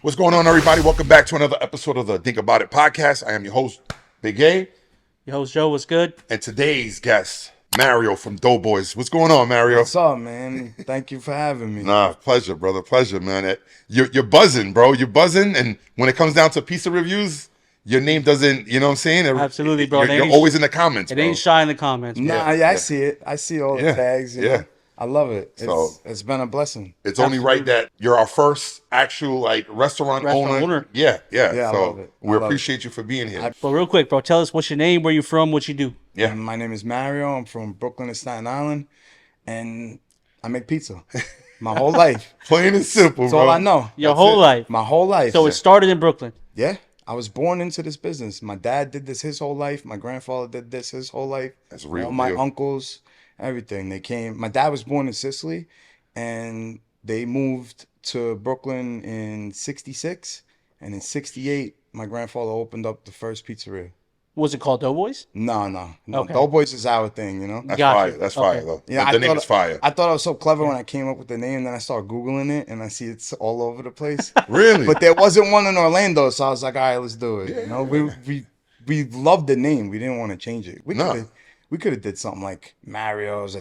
What's going on, everybody? Welcome back to another episode of the Think About It podcast. I am your host, Big A. Your host, Joe, what's good? And today's guest, Mario from Doughboyz. What's going on, Mario? What's up, man? Thank you for having me. Nah, pleasure, brother. Pleasure, man. You're buzzing, bro. You're buzzing. And when it comes down to pizza reviews, your name doesn't, you know what I'm saying? Absolutely, bro. You're always in the comments, It bro. ain't shy in the comments. Bro. Nah, I see it. I see all the tags. You know? I love it. It's been a blessing. It's only right that you're our first actual restaurant owner. Yeah. I So love it. we appreciate you for being here. But real quick, bro, tell us what's your name, where you from, what you do. Yeah. My name is Mario. I'm from Brooklyn and Staten Island, and I make pizza my whole life. Plain and simple, That's bro. all I know. Your whole life. My whole life. So it started in Brooklyn. Yeah. I was born into this business. My dad did this his whole life. My grandfather did this his whole life. That's real. All my uncles, everything. They came. My dad was born in Sicily, and they moved to Brooklyn in '66. And in '68, my grandfather opened up the first pizzeria. Was it called Doughboyz? No. Okay. Doughboyz is our thing, you know? That's Gotcha. fire. That's fire, Okay. though. Yeah, The name is fire. I thought I was so clever when I came up with the name. Then I started Googling it, and I see it's all over the place. Really? But there wasn't one in Orlando, so I was like, all right, let's do it. You know, we loved the name. We didn't want to change it. We could have did something like Mario's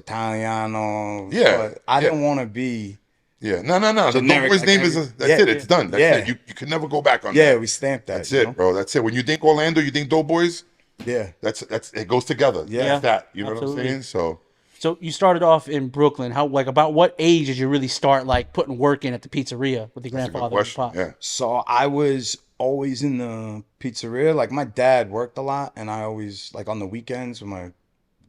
Italiano. Yeah, But I didn't want to be. Yeah, no. The Generic, Doughboy's like name every- is that's it. It's done. That's Yeah. it. You can never go back on Yeah, that. we stamped that. That's you it, know? bro. That's it. When you think Orlando, you think Doughboy's. Yeah. That's it goes together. Yeah. Like that. You know Absolutely. what I'm saying? So So you started off in Brooklyn. How about what age did you really start putting work in at the pizzeria with your that's a good grandfather and question. pop? Yeah. So I was always in the pizzeria. Like my dad worked a lot, and I always on the weekends when my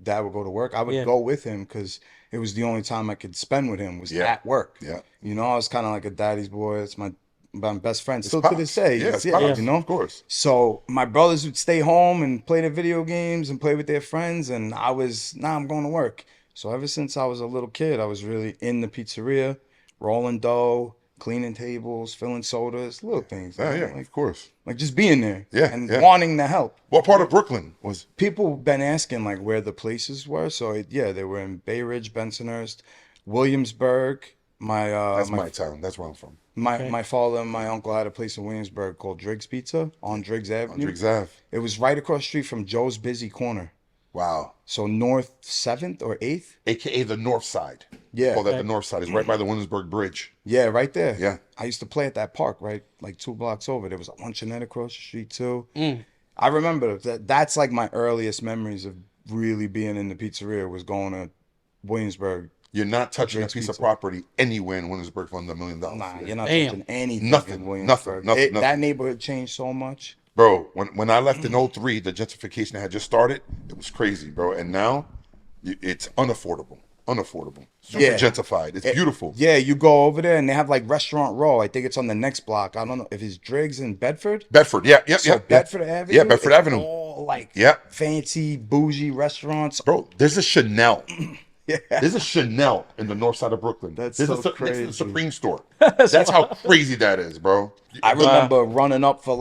dad would go to work, I would go with him because it was the only time I could spend with him was at work. Yeah. You know, I was kind of like a daddy's boy. It's my best friend still Pops. to this day. Yeah, It's- it's Pops, you know, of course. So my brothers would stay home and play their video games and play with their friends, and I was I'm going to work. So ever since I was a little kid, I was really in the pizzeria, rolling dough, cleaning tables, filling sodas, little things. Yeah, you know, of course. like just being there, Yeah, and yeah. wanting to help. What part of Brooklyn was? People been asking where the places were. So they were in Bay Ridge, Bensonhurst, Williamsburg. That's my town. That's where I'm from. My father and my uncle had a place in Williamsburg called Driggs Pizza on Driggs Avenue. On Driggs Ave. It was right across the street from Joe's Busy Corner. Wow. So North 7th or 8th? AKA the North Side. Yeah. Call that the North Side. It's right by the Williamsburg Bridge. Yeah, right there. Yeah. I used to play at that park, right? 2 blocks over. There was a luncheonette across the street too. I remember that's my earliest memories of really being in the pizzeria was going to Williamsburg. You're not touching a Driggs piece of Pizza. property anywhere in Williamsburg for under $1 million. Nah, you're not Damn. touching anything Nothing, in Williamsburg. nothing. That neighborhood changed so much. Bro, when I left in '03, the gentrification had just started. It was crazy, bro. And now it's unaffordable. Super gentrified. It's beautiful. Yeah, you go over there and they have Restaurant Row. I think it's on the next block. I don't know if it's Driggs in Bedford. Bedford, yeah. Bedford Avenue. Yeah, Bedford it's Avenue. all fancy, bougie restaurants. Bro, there's a Chanel. Yeah. There's a Chanel in the north side of Brooklyn. That's There's so next to crazy. the Supreme store. That's how crazy that is, bro. I remember running up for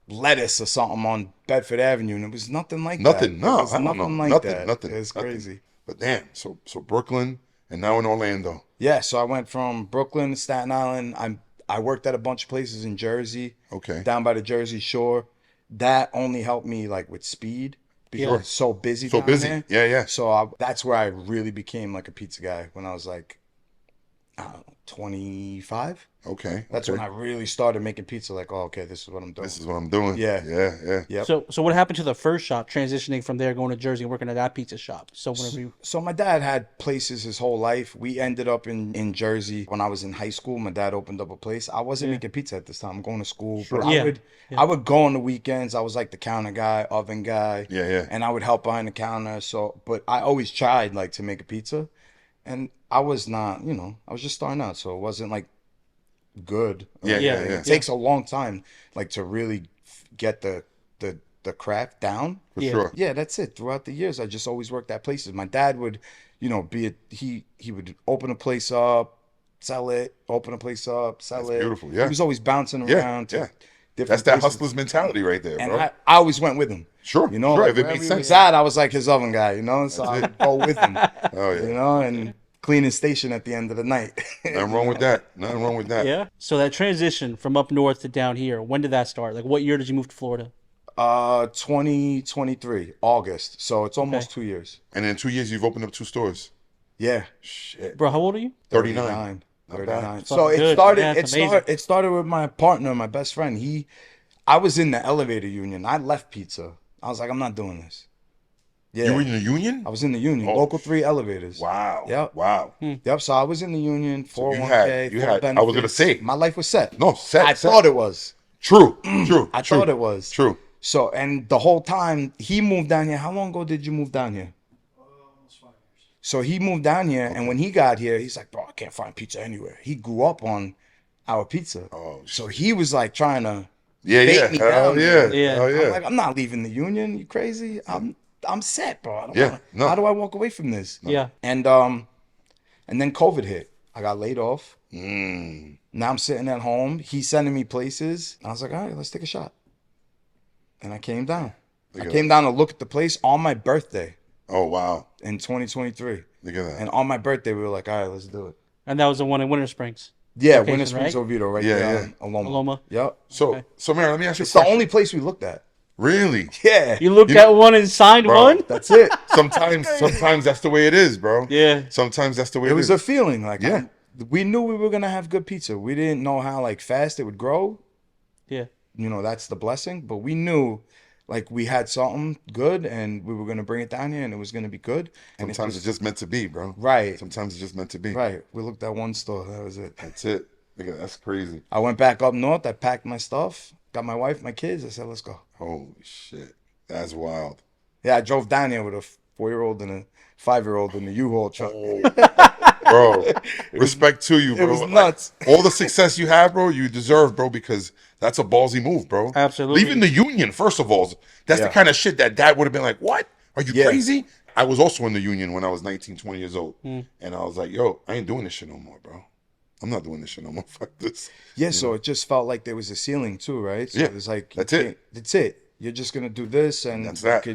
lettuce or something on Bedford Avenue, and it was nothing like that. Nothing. No, it was I don't nothing know. like Nothing, that. nothing, It's nothing. crazy. But damn, so Brooklyn and now in Orlando. Yeah, so I went from Brooklyn to Staten Island. I worked at a bunch of places in Jersey. Okay. Down by the Jersey Shore. That only helped me with speed because it's so busy. So down busy. there. Yeah. So that's where I really became a pizza guy when I was 25. Okay. That's when I really started making pizza. Okay, this is what I'm doing. This is what I'm doing. Yeah. Yeah. So what happened to the first shop, transitioning from there, going to Jersey and working at that pizza shop? So whenever you... So my dad had places his whole life. We ended up in Jersey when I was in high school. My dad opened up a place. I wasn't making pizza at this time. I'm going to school. But I would go on the weekends. I was the counter guy, oven guy. Yeah. And I would help behind the counter. But I always tried to make a pizza. And I was not, I was just starting out. So it wasn't good. Yeah. It takes a long time to really get the craft down. For sure. Yeah, that's it. Throughout the years, I just always worked at places. My dad would, he would open a place up, sell it, open a place up, sell it. Beautiful, yeah. He was always bouncing around to different That's that places. hustler's mentality right there, And bro. I always went with him. Sure. If it wherever makes he sense. was at, I was his oven guy, so I would go with him. Oh, yeah. And cleaning station at the end of the night. Nothing wrong with that. Nothing wrong with that. Yeah. So that transition from up north to down here, when did that start? Like, what year did you move to Florida? 2023 August. So it's almost 2 years. And in 2 years, you've opened up 2 stores. Yeah. Shit. Bro, how old are you? 39. Not 39. bad. So Fucking it good. started. Yeah, it that's amazing. started. It started with my partner, my best friend. I was in the elevator union. I left pizza. I was like, I'm not doing this. Yeah. You were in the union? I was in the union. Oh, Local 3 elevators. Wow. Yep. Wow. Yep. So I was in the union. 401k. you full had- I was gonna benefits. say. My life was set. No, set. I set. thought it was. True. True. I true, thought it was. True. So, and the whole time he moved down here. How long ago did you move down here? Almost 5 years. So he moved down here, and when he got here, he's like, "Bro, I can't find pizza anywhere." He grew up on our pizza, Oh, so he was like trying to Yeah, bait yeah. me Hell down yeah. there. Yeah. Hell yeah. I'm like, I'm not leaving the union. You crazy? I'm set, bro. I don't Yeah, wanna, no. How do I walk away from this? Yeah. And then COVID hit. I got laid off. Now I'm sitting at home. He's sending me places. I was like, all right, let's take a shot. And I came down. Look I at came down to look at the place on my birthday Oh, wow. in 2023. Look at that. And on my birthday, we were like, all right, let's do it. And that was the one in Winter Springs. Yeah, Location, Winter Springs, right? Oviedo, right Yeah, there, yeah. Aloma. Aloma. Yep. So, Mary, let me ask you a It's the question. only place we looked at. Really? Yeah. You looked You at know- one and signed Bro, one? That's it. Sometimes that's the way it is, bro. Yeah. Sometimes that's the way It it was is. a feeling. Like, Yeah. we knew we were going to have good pizza. We didn't know how, like, fast it would grow. Yeah. You know, that's the blessing. But we knew, like, we had something good, and we were going to bring it down here, and it was going to be good. And it Sometimes was- it's just meant to be, bro. Right. Sometimes it's just meant to be. Right. We looked at one store. That was it. That's it. Look at that. That's crazy. I went back up north. I packed my stuff, got my wife, my kids. I said, let's go. Holy shit. That's wild. Yeah, I drove down here with a 4-year-old and a 5-year-old in the U-Haul truck. Bro, respect to you, bro. was Like, nuts. all the success you have, bro, you deserve, bro, because that's a ballsy move, bro. Absolutely. Leaving the union, first of all, that's the Yeah. kind of shit that dad would have been like, what? Are you Yeah. crazy? I was also in the union when I was 19, 20 years old. And I was like, yo, I ain't doing this shit no more, bro. I'm not doing this shit no more. Fuck this. Yeah, so it just felt like there was a ceiling too, right? So Yeah, it was like that's you it. can't- That's it. You're just gonna do this, and That's that.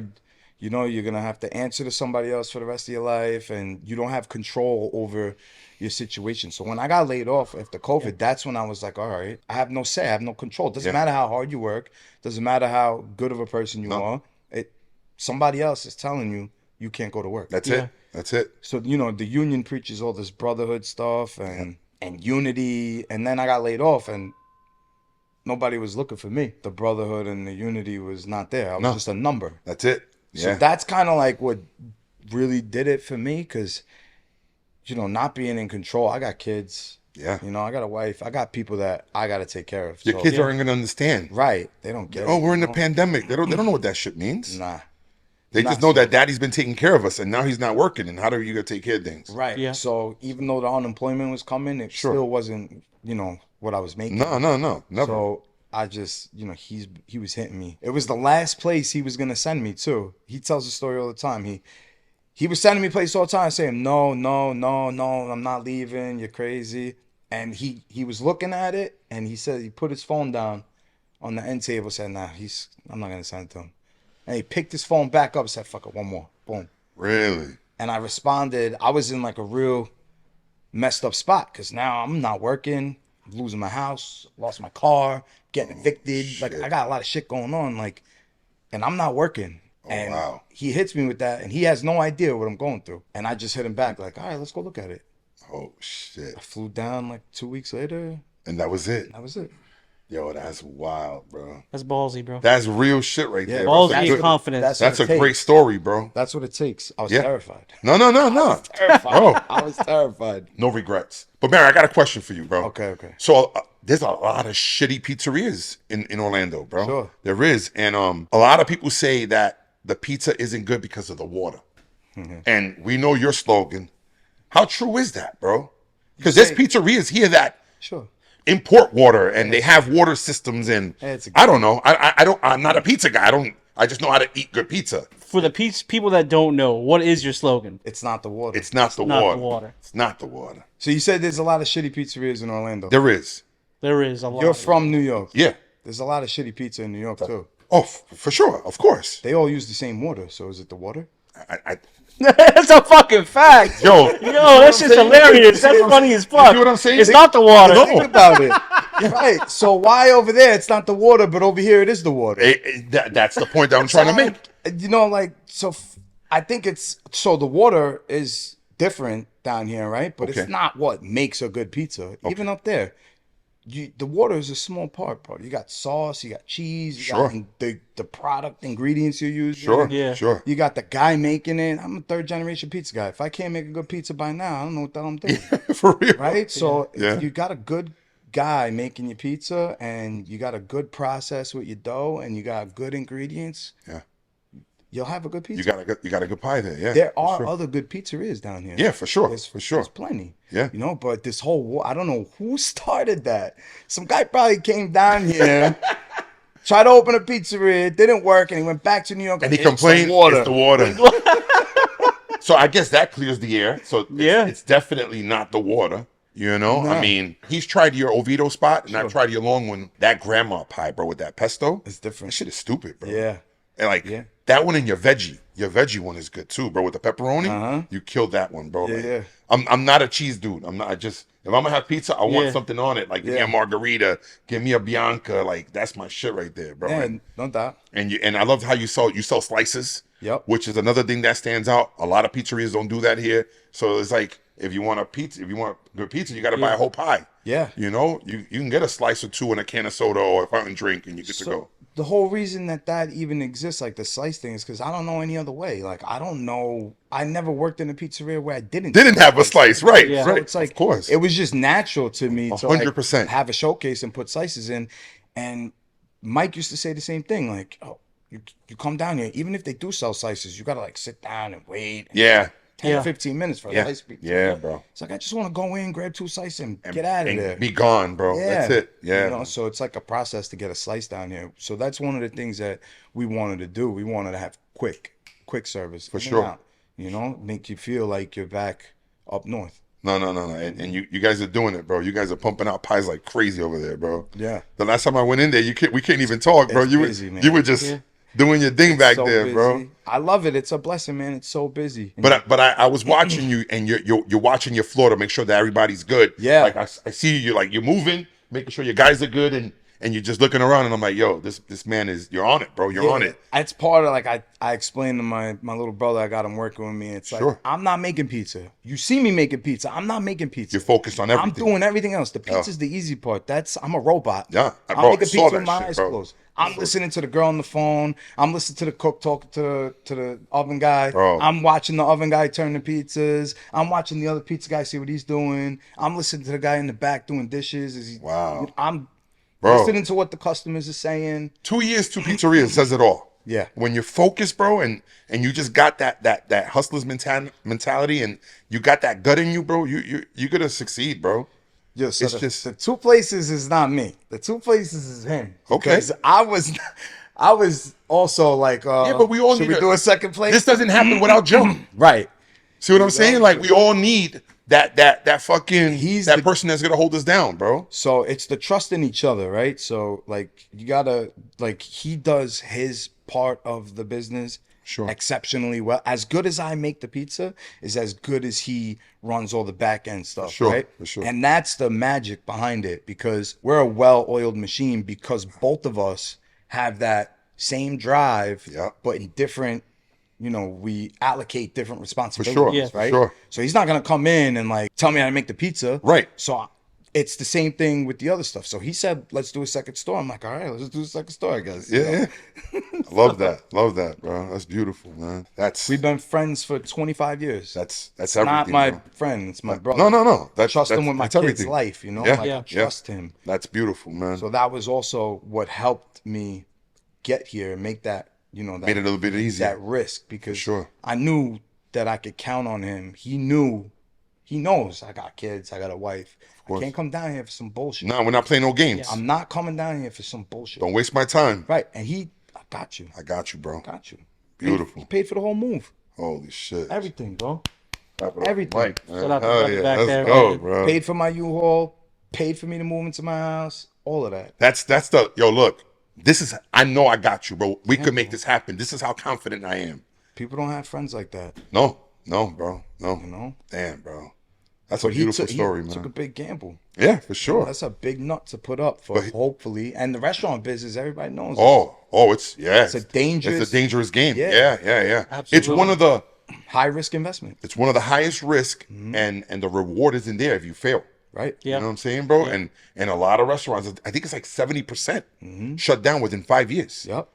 you're gonna have to answer to somebody else for the rest of your life, and you don't have control over your situation. So when I got laid off after COVID, that's when I was like, all right, I have no say, I have no control. Doesn't Yeah. matter how hard you work, doesn't matter how good of a person you are. Somebody else is telling you you can't go to work. That's Yeah. it. That's it. So the union preaches all this brotherhood stuff and unity, and then I got laid off, and nobody was looking for me. The brotherhood and the unity was not there. I was No. just a number. That's it. So Yeah. that's kind of like what really did it for me, because not being in control. I got kids. Yeah. I got a wife. I got people that I got to take care of. Your So- kids aren't gonna understand. right? They don't get. Oh, it, we're in you the know? pandemic. They don't know what that shit means. Nah. They Nah, just know so- that daddy's been taking care of us and now he's not working. And how are you gonna take care of things? Right. Yeah. So even though the unemployment was coming, it Sure. still wasn't what I was making. No, never. So I just, he was hitting me. It was the last place he was gonna send me to. He tells the story all the time. He was sending me places all the time, saying, no, I'm not leaving. You're crazy. And he was looking at it, and he said he put his phone down on the end table, said, nah, I'm not gonna send it to him. And he picked his phone back up, said, fuck it, one more, boom. Really? And I responded. I was in like a real messed up spot, because now I'm not working, I'm losing my house, lost my car, getting evicted. Like, I got a lot of shit going on, like, and I'm not working. And wow. he hits me with that, and he has no idea what I'm going through. And I just hit him back, like, all right, let's go look at it. Oh shit. I flew down like 2 weeks later. And that was it. That was it. Yo, that's wild, bro. That's ballsy, bro. That's real shit right Yeah, there. bro. Ballsy That's and good. confidence. That's That's a what it great takes. story, bro. That's what it takes. I was Yeah. terrified. No. Terrified. Bro. I was terrified. No regrets. But Mary, I got a question for you, bro. Okay. So there's a lot of shitty pizzerias in Orlando, bro. Sure. There is. And a lot of people say that the pizza isn't good because of the water. And we know your slogan. How true is that, bro? Because there's say- pizzerias here that Sure. import water and they have water systems and Yeah, it's a- I don't know. I'm not a pizza guy. I just know how to eat good pizza. For the people that don't know, what is your slogan? It's not the water. It's not the not the water. water. It's not the water. So you said there's a lot of shitty pizzerias in Orlando. There is. There is a lot. You're from New York. Yeah. There's a lot of shitty pizza in New York too. Oh, for sure. Of course. They all use the same water. So is it the water? I That's a fucking fact. Yo, Yo, that shit's hilarious. That's funny as fuck. You see what I'm saying? It's not the water. Think about it. Right. So why over there it's not the water, but over here it is the water? That's the point that I'm trying to make. You know, like, so I think the water is different down here, right? But Okay. it's not what makes a good pizza. Even up there, the water is a small part, bro. You got sauce, you got cheese, you Sure. got the product ingredients you're using. Sure, Yeah. sure. You got the guy making it. I'm a third generation pizza guy. If I can't make a good pizza by now, I don't know what the hell I'm doing. For real. Right? So Yeah. if you got a good guy making your pizza and you got a good process with your dough and you got good ingredients, Yeah. you'll have a good pizza. You got a good pie there. Yeah. There for are sure. other good pizzerias down here. Yeah, for sure. There's, For sure. There's plenty. Yeah. You know, but this whole I don't know who started that. Some guy probably came down here, tried to open a pizzeria, it didn't work, and he went back to New York And he "It's the complained, water." it's the water. So I guess that clears the air. So Yeah. it's definitely not the water. You know, No. I mean, he's tried your Oviedo spot, and I've tried your long one. That grandma pie, bro, with that pesto, It's that different. shit is stupid, bro. Yeah. And like Yeah. that one and your veggie one is good too, bro. With the pepperoni, you killed that one, bro. Yeah, Like, yeah. I'm not a cheese dude. I'm not. I just if I'm gonna have pizza, I want Yeah. something on it. Like give me Yeah. a margarita, give me a Bianca. Like that's my shit right there, bro. Yeah, And, no doubt. and I love how you sell slices. Yep. Which is another thing that stands out. A lot of pizzerias don't do that here. So it's like if you want good pizza, you got to buy a whole pie. Yeah. You know, you can get a slice or two and a can of soda or a fountain drink, and you get to go. The whole reason that even exists, like the slice thing, is because I don't know any other way. Like I don't know. I never worked in a pizzeria where I didn't Have a slice, right? Yeah. So Right. it's like, of course. it was just natural to me to like 100%. have a showcase and put slices in. And Mike used to say the same thing, like, oh, you come down here, even if they do sell slices, you gotta like sit down and wait. Yeah. 10 Yeah. 15 minutes for a Yeah. slice pizza. Yeah, bro. It's like I just want to go in, grab 2 slices, and get out of And there. be gone, bro. Yeah. That's it. Yeah. You know, so it's like a process to get a slice down here. So that's one of the things that we wanted to do. We wanted to have quick service. For In and sure. out, you know, make you feel like you're back up north. No. And you guys are doing it, bro. You guys are pumping out pies like crazy over there, bro. Yeah. The last time I went in there, we couldn't even talk, bro. It's You busy, were man. you were just Yeah. doing your thing back So there, bro. busy. I love it. It's a blessing, man. It's so busy. But I was watching you, and you're watching your floor to make sure that everybody's good. Yeah. Like I see you, like you're moving, making sure your guys are good, and you're just looking around, and I'm like, yo, this man you're on it, bro. You're on it. It's part of like I explained to my little brother, I got him working with me. It's like, Sure. I'm not making pizza. You see me making pizza. I'm not making pizza. You're focused on everything. I'm doing everything else. The pizza's the easy part. I'm a robot. Yeah. I'm Bro, I making saw pizza that with my shit, eyes bro. closed. I'm listening to the girl on the phone. I'm listening to the cook talking to the oven guy. Bro. I'm watching the oven guy turn the pizzas. I'm watching the other pizza guy see what he's doing. I'm listening to the guy in the back doing dishes. Wow. I'm Bro. listening to what the customers are saying. 2 years, 2 pizzerias says it all. Yeah. When you're focused, bro, and you just got that hustler's mentality, and you got that gut in you, bro, you're gonna succeed, bro. Yo, so It's just- the 2 places is not me. The 2 places is him. Okay. Because I was also like, Yeah, but we all should need we do a second place? This doesn't happen without Joe. Right. See what I'm saying? Like we all need that fucking He's that the- person that's gonna hold us down, bro. So it's the trust in each other, right? So like you gotta like he does his part of the business Sure. exceptionally well. As good as I make the pizza is as good as he runs all the back end stuff, sure, right? for sure. And that's the magic behind it because we're a well-oiled machine because both of us have that same drive, Yeah. but in different, we allocate different responsibilities, Yeah. right? Sure. So he's not gonna come in and like tell me how to make the pizza, Right. So it's the same thing with the other stuff. So he said, let's do a second store. I'm like, all right, let's do a second store, I guess. Yeah. I love that, bro. That's beautiful, man. We've been friends for 25 years. that's It's everything. not my bro. friend, it's my brother. No. Trust him with my that's kid's everything. life, Yeah. Like Yeah. I trust him. That's beautiful, man. So that was also what helped me get here and make that, Made it a little bit easier. that risk because sure. I knew that I could count on him. He knows I got kids, I got a wife. I can't come down here for some bullshit. No, we're not playing no games. I'm not coming down here for some bullshit. Don't waste my time. Right. And I got you. I got you, bro. Got you. Beautiful. He paid for the whole move. Holy shit. Everything, bro. Clap it up. everything. Mike, man. Shout out to Hell brother yeah. back Let's there, go, man. bro. Paid for my U-Haul. Paid for me to move into my house. All of that. That's the look. I know I got you, bro. We could make this happen. This is how confident I am. People don't have friends like that. No, No, bro. No. You know, Damn, bro. That's a But beautiful he story, took a man. big gamble. Yeah, for sure. That's a big nut to put up for, But he- hopefully. And the restaurant business, everybody knows. It's yeah. It's a dangerous- It's a dangerous game. Yeah. Yeah. It's Absolutely. one of the High risk investment, it's one of the highest risk, and the reward isn't there if you fail. right? Yeah. You know what I'm saying, bro? And a lot of restaurants, I think it's like 70% shut down within 5 years. Yep.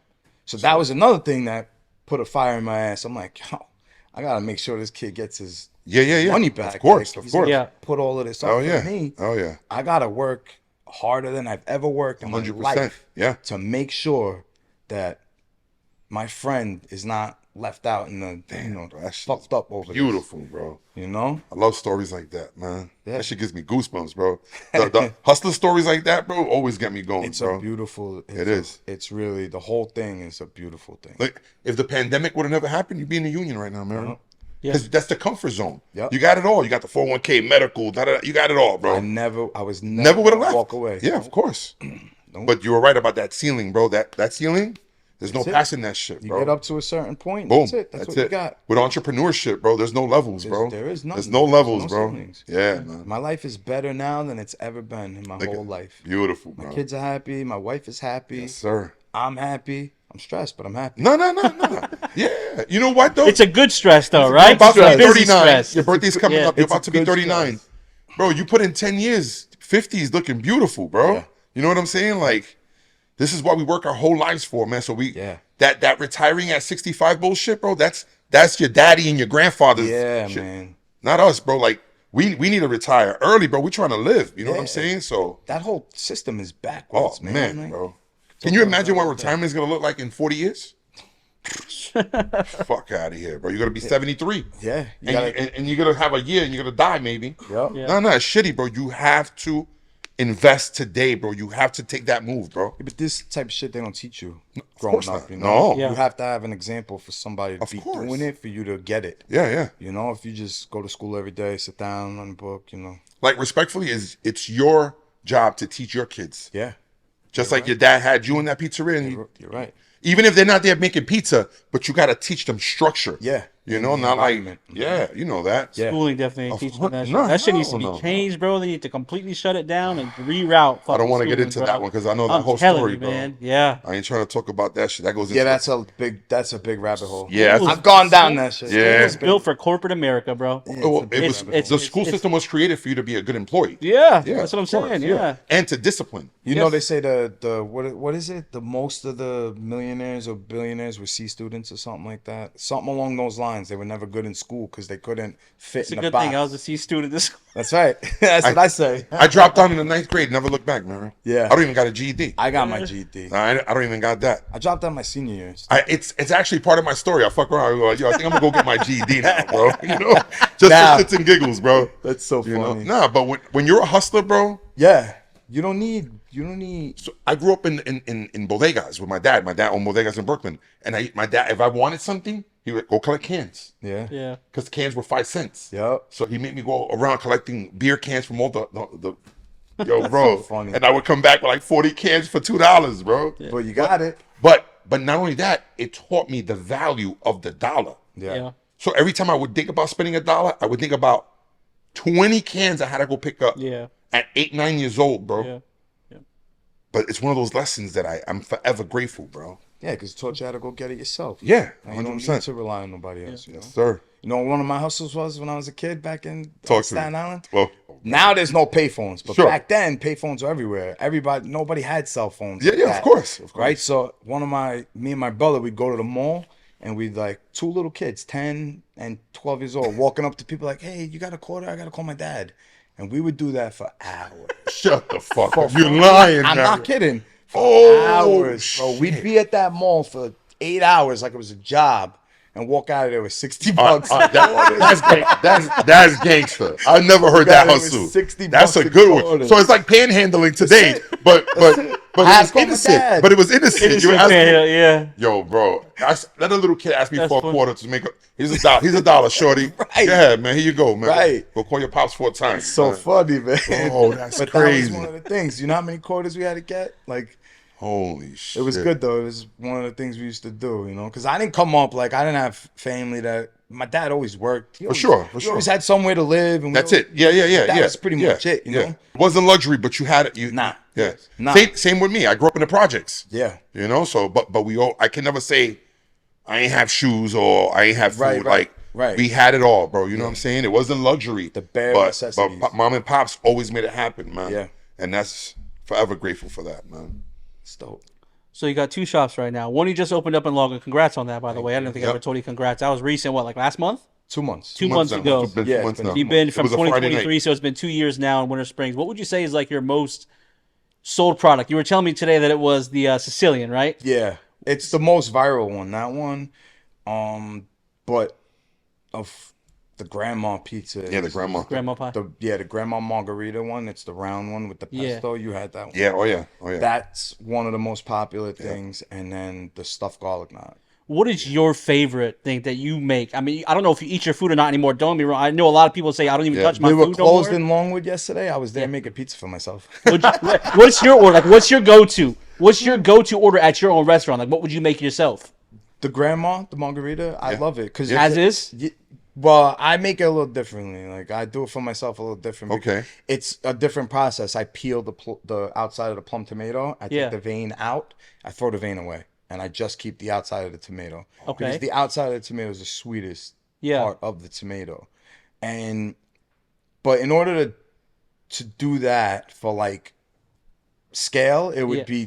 So that was another thing that put a fire in my ass. I'm like, yo, I gotta make sure this kid gets his Yeah. money back. Of course, Like, of he's course. gonna Yeah. Put all of this up Oh for yeah. me. Oh yeah. I gotta work harder than I've ever worked in my 100%. life. Yeah. To make sure that my friend is not left out in the bro, that shit fucked up over Beautiful, bro. this. You know? I love stories like that, man. Yeah. That shit gives me goosebumps, bro. The hustler stories like that, bro, always get me going, It's bro. a beautiful It is. It's really the whole thing is a beautiful thing. Like, if the pandemic would have never happened, you'd be in the union right now, man. Yeah. Because that's the comfort zone. Yep. You got it all. You got the 401k, medical, you got it all, bro. I was Never would have left. walk away. Yeah, of course. But you were right about that ceiling, bro. That ceiling, there's no That's it. passing that shit, You bro. get up to a certain point. Boom. That's it. That's what you got. With entrepreneurship, bro, there's no levels, bro. There is nothing. There's no levels, No bro. ceilings. Yeah, man. My life is better now than it's ever been in my Look whole at- life. Beautiful, bro. Kids are happy. My wife is happy. Yes, sir. I'm happy. I'm stressed, but I'm happy. No. Yeah. You know what, though? It's a good stress, though, You're right? about to It's a be busy 39. stress. Your birthday's coming Yeah. up. You're It's a about to be good 39. stress. Bro, you put in 10 years. 50 is looking beautiful, bro. Yeah. You know what I'm saying? Like, this is what we work our whole lives for, man. So Yeah. that retiring at 65 bullshit, bro, that's your daddy and your grandfather's Yeah, shit. man. Not us, bro. Like, we need to retire early, bro. We're trying to live. You know what I'm Yeah. saying? So, That whole system is oh, backwards, man. Like, bro. Can you imagine what retirement is going to look like in 40 years? Fuck out of here, bro. You're going to be 73. Yeah. You And, gotta, and you're going to have a year and you're going to die, maybe. Yep. Yeah. No, it's shitty, bro. You have to invest today, bro. You have to take that move, bro. But this type of shit they don't teach you growing course up. not. You know, No. Yeah. You have to have an example for somebody to Of be course. doing it for you to get it. Yeah. You know, if you just go to school every day, sit down on a book, you know. Like, respectfully, it's your job to teach your kids. Yeah, Just like your dad had you in that pizzeria. And you're right. even if they're not there making pizza, but you got to teach them structure. Yeah. You know, The not like, environment. yeah, you know that. Yeah. Schooling definitely Of teaches course- them that shit. no, That shit needs to hell be no. changed, bro. They need to completely shut it down and reroute. I don't want to get fucking into schooling, that bro. one because I know that I'm whole telling story, you, bro. man. Yeah. I ain't trying to talk about that shit. That goes into Yeah, that's a big rabbit hole. Yeah, Schools- I've gone down that shit. Yeah. It's built for corporate America, bro. Well, it was it's- the school system was created for you to be a good employee. Yeah, Yeah, that's what I'm of course, saying. Yeah. And to discipline. You know, Yes. they say the what is it? The most of the millionaires or billionaires were C students or something like that. Something along those lines. They were never good in school because they couldn't fit It's a in good the box. thing I was a C student this school. That's right. That's what I say. I dropped out in the 9th grade, never looked back, man. Yeah. I don't even got a GED. I got my GED. I don't even got that. I dropped out my senior years. It's actually part of my story. I fuck around. I go, yo, I think I'm gonna go get my GED now, bro. You know, just Now. for shits and giggles, bro. That's so You know, funny. nah. But when you're a hustler, bro. Yeah. You don't need. So I grew up in bodegas with my dad. My dad owned bodegas in Brooklyn, and my dad, if I wanted something, he would go collect cans Yeah. Yeah. because cans were 5 cents. Yep. So he made me go around collecting beer cans from all the yo, bro. so funny. And I would come back with like 40 cans for $2, bro. But you got it. But not only that, it taught me the value of the dollar. Yeah. So every time I would think about spending $1, I would think about 20 cans I had to go pick up Yeah. at 8, 9 years old, bro. Yeah. But it's one of those lessons that I'm forever grateful, bro. Yeah, because it taught you how to go get it yourself. Yeah, And you don't need 100%. to rely on nobody else. You know? Yes, sir. You know what one of my hustles was when I was a kid back in Talk to Staten me. Island? Well, Now there's no payphones, but Sure. back then payphones were everywhere. Nobody had cell phones. Yeah, like yeah, of that, course, of course. Right. So me and my brother, we'd go to the mall, and we'd like two little kids, 10 and 12 years old, walking up to people like, "Hey, you got a quarter? I gotta call my dad," and we would do that for hours. shut the fuck up. You're lying, I'm man. not kidding. For Oh, hours, bro. We'd shit. be at that mall for 8 hours like it was a job, and walk out of there with 60 bucks. That's gangster. I never heard that Got it with hustle. 60 That's bucks a in good one. quarters. So it's like panhandling today, but I it was asked my innocent. dad. But it was innocent. You asked me, Yeah. yo, bro. Let a little kid ask me That's for a funny. quarter to make a. Here's a dollar, shorty. Right. Yeah, man. Here you go, man. Right. Go call your pops 4 times. So man. funny, man. Oh, that's but crazy. that was one of the things. You know how many quarters we had to get? Like, Holy shit. it was good though. It was one of the things we used to do, you know, because I didn't come up like I didn't have family that my dad always worked. He always, sure. he always had somewhere to live. And That's it. Yeah. That was pretty much it, you know? It wasn't luxury, but you had it. Nah. Yeah. Nah. Same with me. I grew up in the projects. Yeah. You know, so but we all, I can never say I ain't have shoes or I ain't have food. Right. We had it all, bro. You know what I'm saying? It wasn't luxury. The bare but necessities. mom and pops always made it happen, man. Yeah. And that's forever grateful for that, man. It's dope. So you got 2 shops right now. One you just opened up in Logan. Congrats on that, by the way. I don't think I Yep. ever told you congrats. That was recent. What, like last month? 2 months. 2 months now. ago. It's been Yeah, 2 months it's been now. You've been It from was a Friday 2023, night. so it's been 2 years now in Winter Springs. What would you say is like your most sold product? You were telling me today that it was the Sicilian, right? Yeah. It's the most viral one, that one. But of the grandma pizza. Yeah, the grandma. Grandma pie. The grandma margarita one. It's the round one with the Yeah. pesto. You had that one. Yeah, oh yeah. That's one of the most popular things. And then the stuffed garlic knot. What is your favorite thing that you make? I mean, I don't know if you eat your food or not anymore. Don't get me wrong. I know a lot of people say I don't even touch my We were food closed no in Longwood yesterday. I was there making pizza for myself. What's your order? Like, what's your go-to? What's your go-to order at your own restaurant? Like, what would you make yourself? The grandma, the margarita, I love it. Cause As is? Well, I make it a little differently. Like I do it for myself a little different. Okay. It's a different process. I peel the outside of the plum tomato. I take the vein out. I throw the vein away, and I just keep the outside of the tomato. Okay. Because the outside of the tomato is the sweetest part of the tomato, but in order to do that for like scale, it would be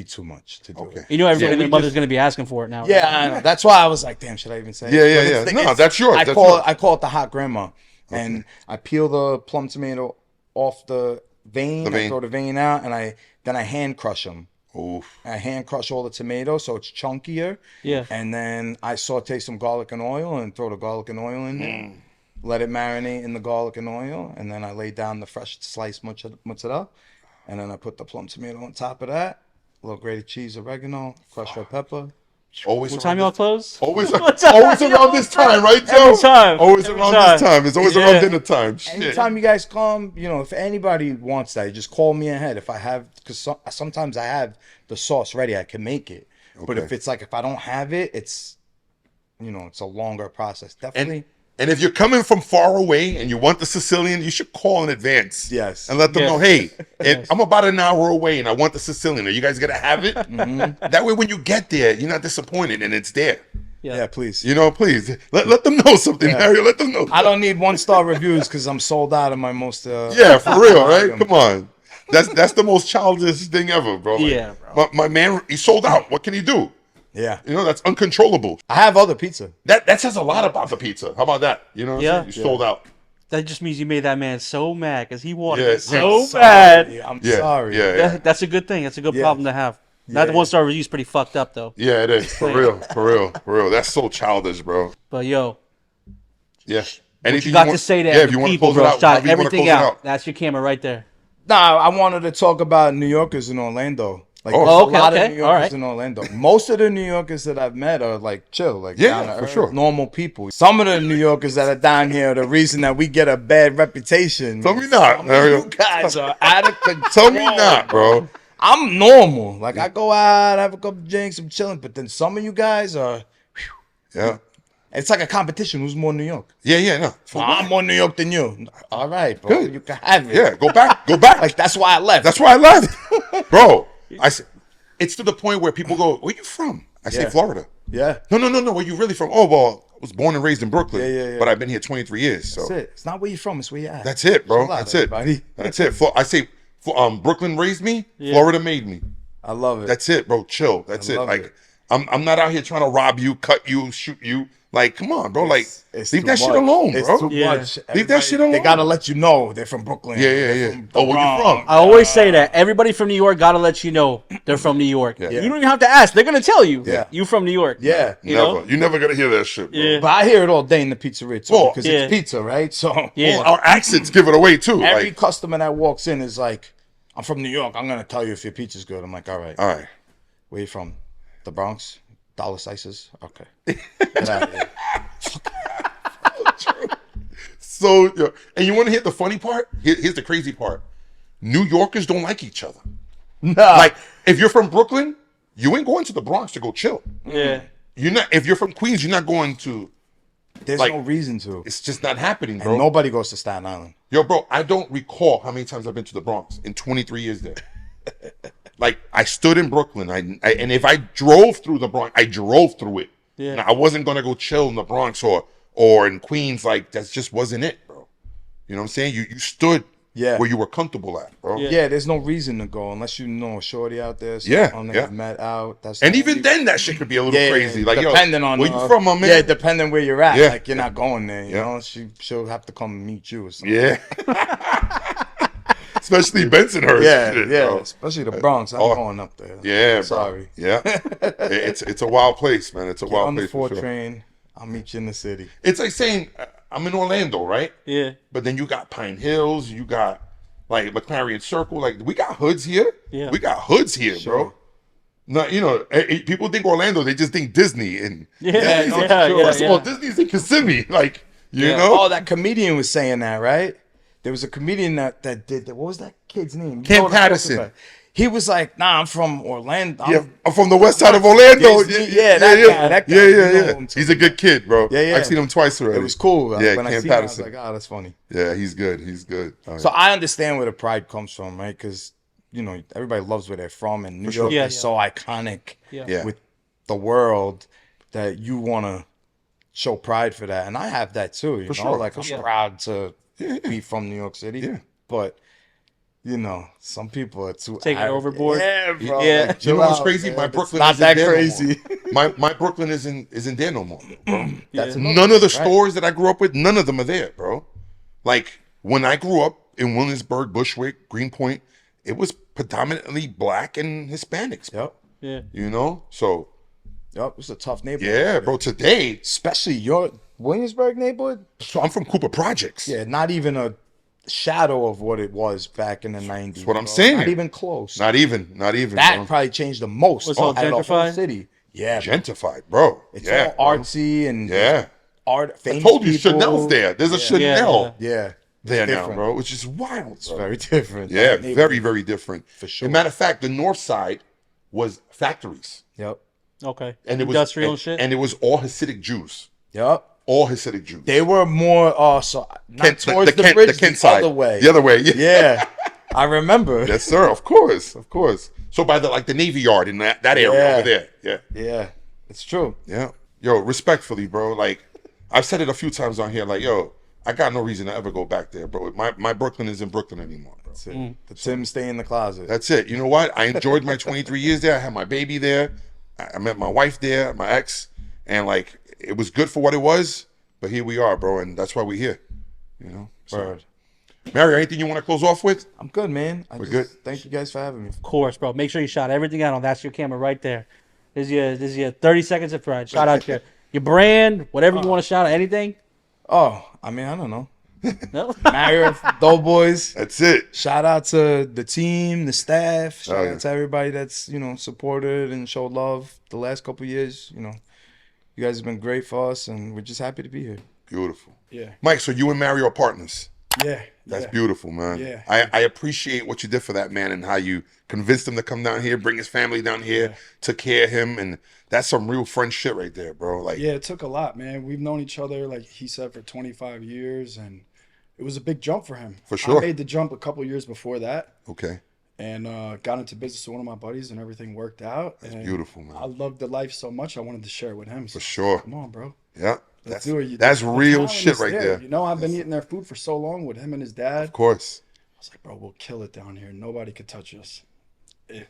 too much to do. Okay. You know, everybody and their mother's going to be asking for it now. Yeah, I know. That's why I was like, damn, should I even say it? Yeah. But No, that's yours. I That's call yours. it I call it the hot grandma. And I peel the plum tomato off the vein. I throw the vein out, and I hand crush them. Oof. I hand crush all the tomatoes so it's chunkier. Yeah. And then I saute some garlic and oil and throw the garlic and oil in there. Let it marinate in the garlic and oil, and then I lay down the fresh sliced mozzarella, and then I put the plum tomato on top of that. A little grated cheese, oregano, crushed red pepper. Always What time y'all close? Always around this time, right, Joe? Every time. Always Every around time. this time. It's always around dinner time. Shit. Anytime you guys come, if anybody wants that, just call me ahead. If I have, because sometimes I have the sauce ready, I can make it. But Okay. if I don't have it, it's a longer process. Definitely. And if you're coming from far away and you want the Sicilian, you should call in advance. Yes. And let them Yes. know, hey, I'm about an hour away and I want the Sicilian. Are you guys going to have it? That way when you get there, you're not disappointed and it's there. Yeah, please. Please. Let them know something, Ariel. Let them know. I don't need 1-star reviews because I'm sold out of my most. Yeah, for real, right? Come on. That's the most childish thing ever, bro. Like, Yeah, bro. My man, he sold out. What can he do? Yeah. That's uncontrollable. I have other pizza. That says a lot about the pizza. How about that? You know what I'm saying? You sold out. That just means you made that man so mad because he wanted Yeah, it so yeah. bad. Yeah, I'm Yeah, sorry. yeah. That's a good thing. That's a good problem to have. Not the Yeah. 1-star review's pretty fucked up though. Yeah, it is. For real. That's so childish, bro. But yo, Yeah. what Anything you got want- to say to yeah, if you want to people, close it bro? out, Shout however you wanna everything close it out. That's your camera right there. Nah, I wanted to talk about New Yorkers in Orlando. Like, Oh, there's a okay, lot okay, of New all Yorkers right. in Orlando. Most of the New Yorkers that I've met are like chill, like Yeah, down to for earth, sure. normal people. Some of the New Yorkers that are down here are the reason that we get a bad reputation. Tell me not, Some of Ariel. you guys are out of control. Tell me not, bro. I'm normal. Like I go out, have a couple drinks, I'm chilling. But then some of you guys are. Yeah. It's like a competition. Who's more New York? Yeah, no. Well, I'm more New York than you. All right, bro. Good. You can have it. Yeah, go back. Like that's why I left. That's why I left. Bro, it's to the point where people go, where you from? I say Yeah. Florida. Yeah. No. Where you really from? Oh, well, I was born and raised in Brooklyn. Yeah. But I've been here 23 years. So That's it. It's not where you're from. It's where you're at. that's it, bro. Chill out, That's it. everybody. That's it. I say, Brooklyn raised me. Florida made me. I love it. That's it, bro. Chill. That's it. love Like, it. I'm not out here trying to rob you, cut you, shoot you. Like, come on, bro. Like, It's leave too that shit much. alone, It's bro. too Yeah. much. Leave that shit alone. They gotta let you know they're from Brooklyn. Yeah. They're from the Oh, where you Bronx. from? I always say that everybody from New York gotta let you know they're from New York. You don't even have to ask; they're gonna tell you. Yeah. You from New York. Yeah. You Never. know? You're never gonna hear that shit, bro. Yeah. But I hear it all day in the pizzeria too, Oh, because yeah. it's pizza, right? So Yeah. Well, our accents give it away too. every Like, customer that walks in is like, "I'm from New York. I'm gonna tell you if your pizza's good." I'm like, "All right, all right. where you from? The Bronx? Dollar slices? Okay." Get out of here. So, and you want to hear the funny part? Here's the crazy part. New Yorkers don't like each other. Nah. Like, if you're from Brooklyn, you ain't going to the Bronx to go chill. Yeah. You're not. If you're from Queens, you're not going to There's Like, no reason to. it's just not happening, And bro. nobody goes to Staten Island. Yo, bro, I don't recall how many times I've been to the Bronx in 23 years there. Like, I stood in Brooklyn, and if I drove through the Bronx, I drove through it. Yeah. And I wasn't gonna go chill in the Bronx or in Queens. Like, that just wasn't it, bro. You know what I'm saying? You stood where you were comfortable at, bro. Yeah. Yeah, there's no reason to go unless you know a shorty out there. Yeah, Someone yeah. that you met out. That's And the even only- then, that shit could be a little crazy. Like, depending yo, on where you from, my man? Yeah, depending where you're at. Yeah. Like you're not going there. You Yeah. know, she'll have to come meet you or something. Yeah. Especially Bensonhurst. Yeah, shit, yeah. bro. Especially the Bronx. I'm going up there. Yeah, bro. Sorry. Yeah. It's a wild place, man. It's a Get wild on the place for 4 sure. train. I'll meet you in the city. It's like saying I'm in Orlando, right? Yeah. But then you got Pine Hills, you got like McLaren Circle. Like, we got hoods here. Yeah. We got hoods here, bro. Sure. No, you know, people think Orlando, they just think Disney. And Yeah. no, Yeah. sure. Yeah. first of all, Disney's in Kissimmee. Like, you know? Oh, that comedian was saying that, right? There was a comedian that did that. What was that kid's name? You Cam know what I'm talking Patterson. about. He was like, "Nah, I'm from Orlando." Yeah, I'm from the west side of Orlando. Disney, yeah, that guy, that guy. Yeah, You know yeah, who yeah. I'm talking He's a good kid, bro. Yeah, yeah. I've seen him twice already. It was cool. Yeah, When I Cam seen it, I was Patterson. like, "Oh, that's funny." Yeah, he's good. He's good. Oh, So I understand where the pride comes from, right? Because you know everybody loves where they're from, and New York Yeah, is yeah. so iconic Yeah. with the world that you want to show pride for that, and I have that too. You know, sure, like for I'm sure. proud to be from New York City. Yeah. But you know, some people are too Take it overboard. Yeah, bro. Yeah. Like, You chill know what's out, crazy? man. My It's Brooklyn not isn't that there no crazy. more. My Brooklyn isn't there no more, bro. That's Yeah. None of the stores that I grew up with, none of them are there, bro. Like, when I grew up in Williamsburg, Bushwick, Greenpoint, it was predominantly black and Hispanics, Yep. Yeah. you know? So, Yep. It's a tough neighborhood. yeah, bro, today, Especially your Williamsburg neighborhood. so I'm from Cooper Projects. Yeah, not even a shadow of what it was back in the 90s. That's what I'm saying. Not even close. Not even, that bro. probably changed the most Was it all out of the whole gentrified? city. Yeah. Gentrified, bro. It's yeah, all bro. artsy and Yeah. art. I Famous told you people. Chanel's there. There's a Yeah, Chanel Yeah. there now, different. bro, which is wild. It's bro. very different. Yeah, That very, very different. For sure. As a matter of fact, the north side was factories. Yep. Okay. And it was Industrial and, shit. and it was all Hasidic Jews. Yep. All Hasidic Jews. They were more so not Kent- towards the, Kent- bridge, Kent the side. other way. The other way. Yeah. Yeah. I remember. Yes, sir. Of course. Of course. So by the Navy Yard in that area Yeah. over there. Yeah. Yeah. It's true. Yeah. Yo, respectfully, bro. Like, I've said it a few times on here. Like, yo, I got no reason to ever go back there, bro. My Brooklyn isn't Brooklyn anymore, bro. That's it. The Tim stay in the closet. That's it. You know what? I enjoyed my 23 years there. I had my baby there. I met my wife there, my ex, and like, it was good for what it was. But here we are, bro, and that's why we're here. You know. So, Word. Mario, anything you want to close off with? I'm good, man. We're good. Thank you guys for having me. Of course, bro. Make sure you shot everything out on That's Your Camera right there. This is your 30 seconds of pride. Shout out your brand, whatever you want to shout out. Anything? Oh, I mean, I don't know. No? Mario, Doughboyz. That's it. Shout out to the team, the staff. Shout yeah. out to everybody that's, supported and showed love the last couple years. You guys have been great for us, and we're just happy to be here. Beautiful. Yeah. Mike, so you and Mario are partners. Yeah. That's yeah. beautiful, man. Yeah. I appreciate what you did for that man and how you convinced him to come down here, bring his family down here, took care of him, and that's some real friend shit right there, bro. Like, Yeah, it took a lot, man. We've known each other, like he said, for 25 years, and it was a big jump for him. For sure. I made the jump a couple years before that, okay, and got into business with one of my buddies, and everything worked out. that's and beautiful, man. I loved the life so much, I wanted to share it with him. So, For sure. come on, bro. Yeah, Let's that's do it. that's The real talent shit is right there. You know, I've been eating their food for so long with him and his dad. Of course. I was like, bro, we'll kill it down here. Nobody could touch us.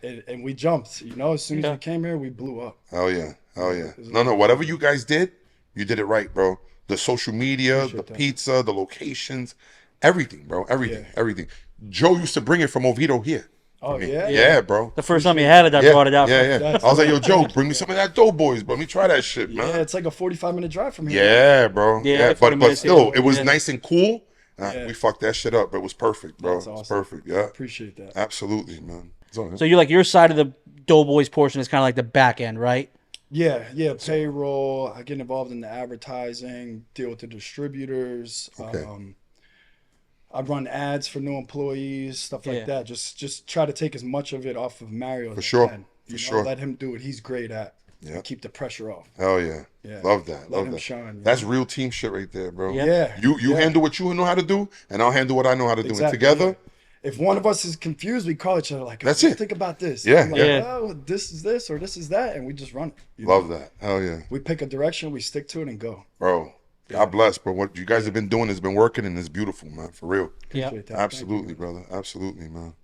And we jumped. As soon as we came here, we blew up. Hell yeah. Hell yeah. No, whatever you guys did, you did it right, bro. The social media, the pizza, the locations, everything, bro. Everything. Yeah. Everything. Joe used to bring it from Oviedo here. Oh, yeah? Yeah, bro. The first time you had it, I Yeah, brought it out. yeah, yeah. That's I was like, yo, Joe, bring me some of that Doughboyz, bro. Let me try that shit, Yeah, man. it's like a 45-minute drive from here. Yeah, bro. Yeah, Yeah, like 40 but minutes still, here. it was Yeah. nice and cool. Yeah. We fucked that shit up. It was perfect, bro. That's It was awesome. perfect. Yeah, Appreciate that. absolutely, man. So, So you're like your side of the Doughboyz portion is kind of like the back end, right? Yeah, payroll. I get involved in the advertising, deal with the distributors. Okay. I run ads for new employees, stuff like Yeah. that. Just try to take as much of it off of Mario as sure, I can. for sure. Let him do what he's great at. Yeah. and keep the pressure off. Hell yeah. Yeah. Love that. Let Love him that. shine, you That's know? real team shit right there, bro. Yeah. Yeah. You yeah. handle what you know how to do, and I'll handle what I know how to do. And Exactly, together, yeah. If one of us is confused, we call each other like, That's "What do you it. think about this?" Yeah, I'm like, yeah. "Oh, this is this or this is that," and we just run it. you love know? that. Hell yeah. We pick a direction, we stick to it, and go. Bro, God bless, bro. What you guys have been doing has been working, and it's beautiful, man. For real. Yeah. Appreciate that. Thank you, Absolutely, man. brother. Absolutely, man.